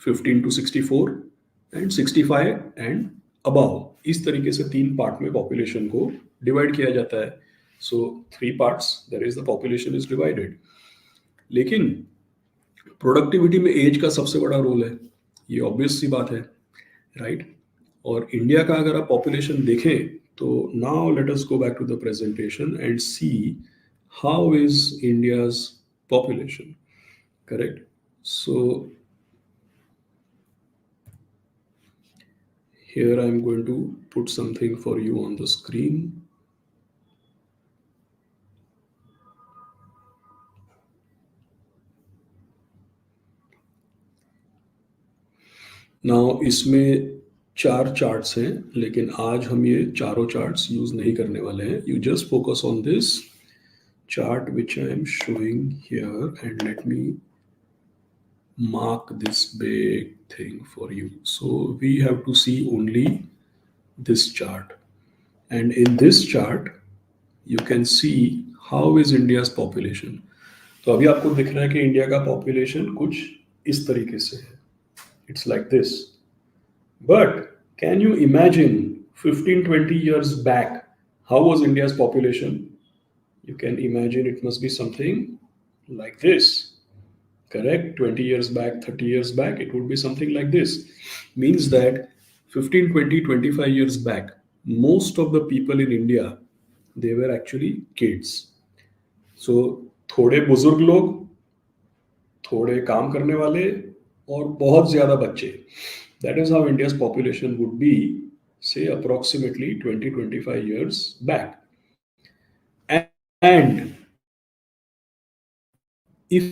15 to 64 एंड 65 एंड अबव, इस तरीके से 3 पार्ट में पॉपुलेशन को डिवाइड किया जाता है। सो 3 parts, that is the population is divided. लेकिन प्रोडक्टिविटी में एज का सबसे बड़ा रोल है, ये ऑब्वियस सी बात है, राइट। और इंडिया का अगर आप पॉपुलेशन देखें तो now let us go back to the presentation and see how is India's population, correct. So Here I'm going to put something for you on the screen. Now इसमें 4 charts हैं, लेकिन आज हम ये चारों चार्ट्स यूज नहीं करने वाले हैं. You just focus on this chart which I am showing here, and let me mark this big thing for you. So we have to see only this chart, and in this chart you can see how is India's population. तो अभी आपको दिख रहा है कि India का population कुछ इस तरीके से है. It's like this. But can you imagine 15-20 years back, how was India's population? You can imagine it must be something like this. Correct? 20 years back, 30 years back, it would be something like this. Means that 15, 20, 25 years back, most of the people in India, they were actually kids. So थोड़े बुजुर्ग लोग, थोड़े काम करने वाले, और बहुत ज्यादा बच्चे. That is how India's population would be, say approximately 20-25 years back. And if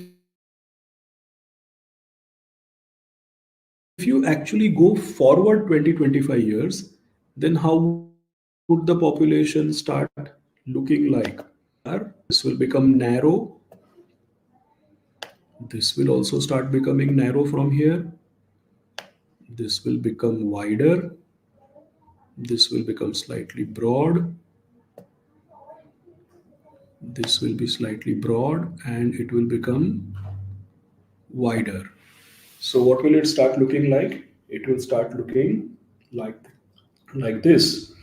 you actually go forward 20-25 years, then how would the population start looking like? This will become narrow. This will also start becoming narrow from here. This will become wider. This will become slightly broad. This will be slightly broad, and it will become wider. So what will it start looking like? It will start looking like this.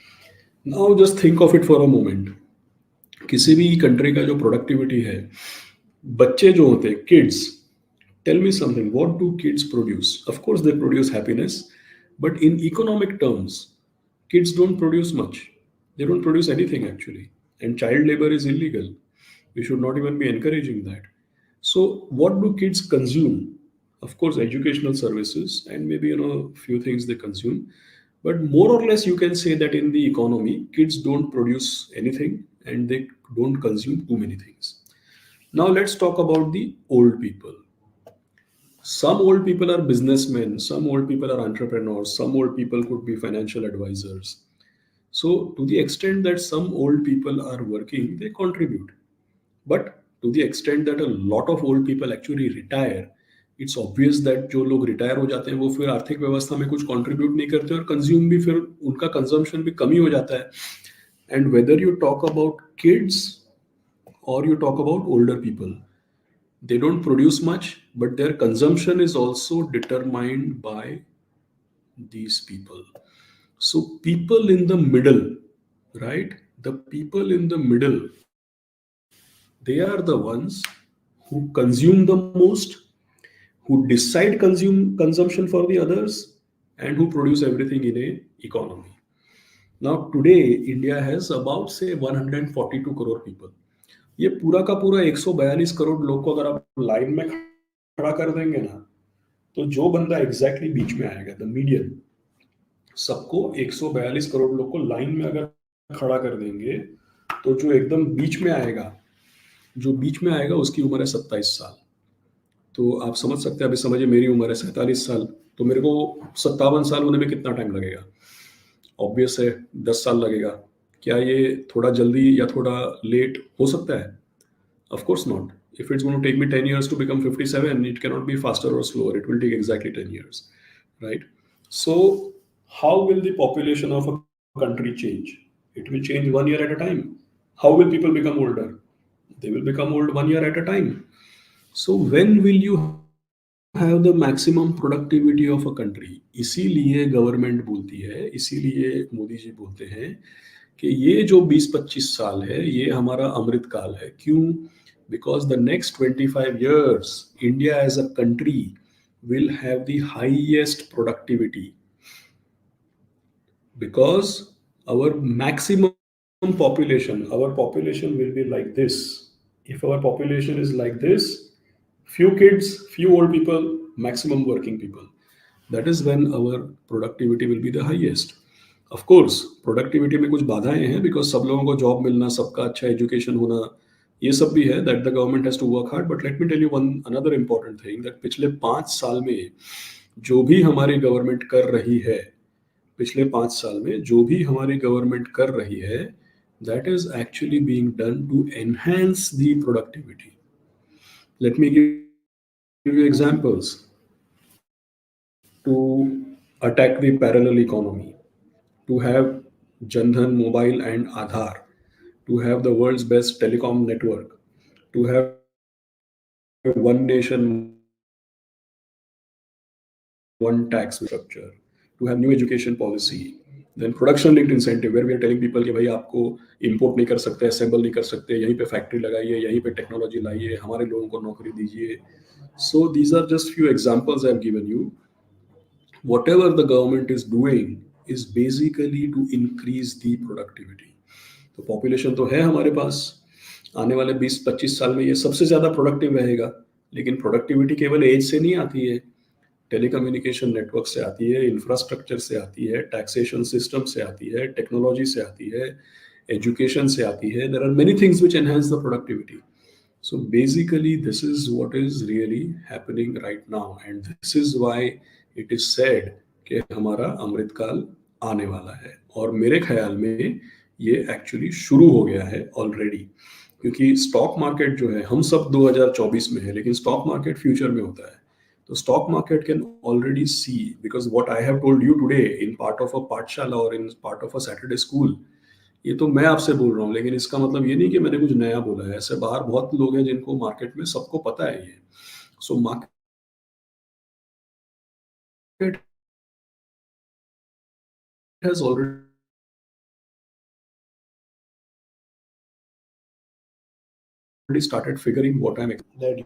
Now just think of it for a moment. किसी भी country का जो productivity है, बच्चे जो होते हैं, kids, tell me something, what do kids produce? Of course they produce happiness, but in economic terms, kids don't produce much. They don't produce anything actually, and child labor is illegal. We should not even be encouraging that. So what do kids consume? Of course educational services, and maybe few things they consume, but more or less you can say that in the economy, kids don't produce anything and they don't consume too many things. Now let's talk about the old people. Some old people are businessmen, some old people are entrepreneurs, some old people could be financial advisors. So to the extent that some old people are working, they contribute. But to the extent that a lot of old people actually retire, it's obvious that जो लोग retire हो जाते हैं वो फिर आर्थिक व्यवस्था में कुछ कंट्रीब्यूट नहीं करते, और कंज्यूम भी फिर उनका कंजम्पशन भी कम ही हो जाता है. And whether you talk about kids or you talk about older people, they don't produce much, but their consumption is also determined by these people. So people in the middle, right? The people in the middle, they are the ones who consume the most, who decide consumption for the others, and who produce everything in a economy. Now today India has about say 142 crore people. ये पूरा का पूरा 142 करोड़ लोग को अगर आप line में खड़ा कर देंगे ना, तो जो बंदा एग्जैक्टली बीच में आएगा, द मीडियन, सबको 142 करोड़ लोग को लाइन में अगर खड़ा कर देंगे, तो जो एकदम बीच में आएगा उसकी उम्र है 27 साल. तो आप समझ सकते हैं, अभी समझिए मेरी उम्र है 47 साल, तो मेरे को 57 साल होने में कितना टाइम लगेगा? ऑब्वियस है 10 साल लगेगा. क्या ये थोड़ा जल्दी या थोड़ा लेट हो सकता है? Of course not. If it's going to take me 10 years to become 57, it cannot be faster or slower. It will take exactly 10 years, right? So how will the population of a country change? It will change 1 year at a time. How will people become older? They will become old 1 year at a time. So when will you have the maximum productivity of a country? इसीलिए government बोलती है, इसीलिए मोदी जी बोलते हैं कि ये जो 20-25 साल है ये हमारा अमृत काल है. क्यों? Because the next 25 years India as a country will have the highest productivity, because our maximum population will be like this. If our population is like this, few kids, few old people, maximum working people. that is when our productivity will be the highest. Of course productivity में कुछ बाधाएं हैं, because सब लोगों को job मिलना, सबका अच्छा एजुकेशन होना, ये सब भी है, that the government has to work hard. But let me tell you one another important thing, that पिछले 5 साल में जो भी हमारी गवर्नमेंट कर रही है, पिछले 5 साल में जो भी हमारी गवर्नमेंट कर रही है, that is actually being done to enhance the productivity. Let me give you examples. To attack the parallel economy, to have Jandhan Mobile and Aadhaar, to have the world's best telecom network, to have one nation, one tax structure, to have new education policy, then production linked incentive where we are telling people कि भाई आपको import नहीं कर सकते, assemble नहीं कर सकते, यहीं पे factory लगाइए, यहीं पे technology लाइए, हमारे लोगों को नौकरी दीजिए. So these are just few examples I have given you. Whatever the government is doing is basically to increase the productivity. तो पॉपुलेशन तो है हमारे पास, आने वाले 20-25 साल में ये सबसे ज़्यादा प्रोडक्टिव रहेगा. लेकिन प्रोडक्टिविटी केवल एज से नहीं आती है, टेलीकम्युनिकेशन नेटवर्क से आती है, इंफ्रास्ट्रक्चर से आती है, टैक्सेशन सिस्टम से आती है, टेक्नोलॉजी से आती है, एजुकेशन से आती है. There are many things which enhance the productivity. So basically, this is what is really happening right now, and this is why it is said कि हमारा अमृतकाल आने वाला है. और मेरे ख्याल में ये एक्चुअली शुरू हो गया है ऑलरेडी, क्योंकि स्टॉक मार्केट जो है, हम सब 2024 में है, लेकिन स्टॉक मार्केट फ्यूचर में होता है. तो stock market can already see, because what I have told you today in part of a pathshala और in part of a Saturday school, ये तो मैं आपसे बोल रहा हूँ, लेकिन इसका मतलब ये नहीं कि मैंने कुछ नया बोला है. ऐसे बाहर बहुत लोग हैं जिनको मार्केट में सबको पता है ये. So market has already started figuring what I'm that